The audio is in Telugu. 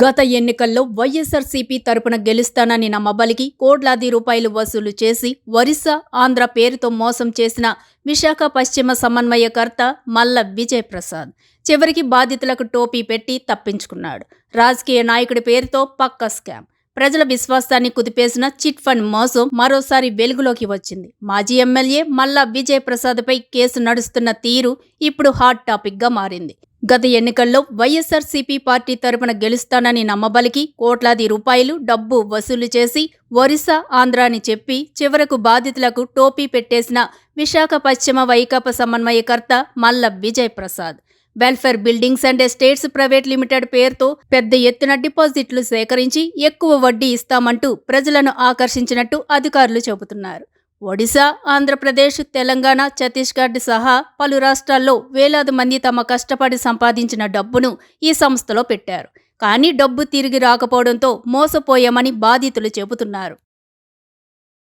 గత ఎన్నికల్లో వైఎస్ఆర్సీపీ తరపున గెలుస్తానని నమ్మబలికి కోట్లాది రూపాయలు వసూలు చేసి ఒరిస్సా, ఆంధ్ర పేరుతో మోసం చేసిన విశాఖ పశ్చిమ సమన్వయకర్త మల్ల విజయ్ ప్రసాద్ చివరికి బాధితులకు టోపీ పెట్టి తప్పించుకున్నాడు. రాజకీయ నాయకుడి పేరుతో పక్కా స్కామ్. ప్రజల విశ్వాసాన్ని కుదిపేసిన చిట్ ఫండ్ మోసం మరోసారి వెలుగులోకి వచ్చింది. మాజీ ఎమ్మెల్యే మల్ల విజయ్ ప్రసాద్పై కేసు నడుస్తున్న తీరు ఇప్పుడు హాట్ టాపిక్గా మారింది. గత ఎన్నికల్లో వైఎస్ఆర్సీపీ పార్టీ తరపున గెలుస్తానని నమ్మబలికి కోట్లాది రూపాయలు డబ్బు వసూలు చేసి ఒరిస్సా, ఆంధ్ర అని చెప్పి చివరకు బాధితులకు టోపీ పెట్టేసిన విశాఖ పశ్చిమ వైకాపా సమన్వయకర్త మల్ల Vijay Prasad welfare buildings and estates private limited పేరుతో పెద్ద ఎత్తున డిపాజిట్లు సేకరించి ఎక్కువ వడ్డీ ఇస్తామంటూ ప్రజలను ఆకర్షించినట్టు అధికారులు చెబుతున్నారు. ఒడిశా, ఆంధ్రప్రదేశ్, తెలంగాణ, ఛత్తీస్గఢ్ సహా పలు రాష్ట్రాల్లో వేలాది మంది తమ కష్టపడి సంపాదించిన డబ్బును ఈ సంస్థలో పెట్టారు. కానీ డబ్బు తిరిగి రాకపోవడంతో మోసపోయామని బాధితులు చెబుతున్నారు.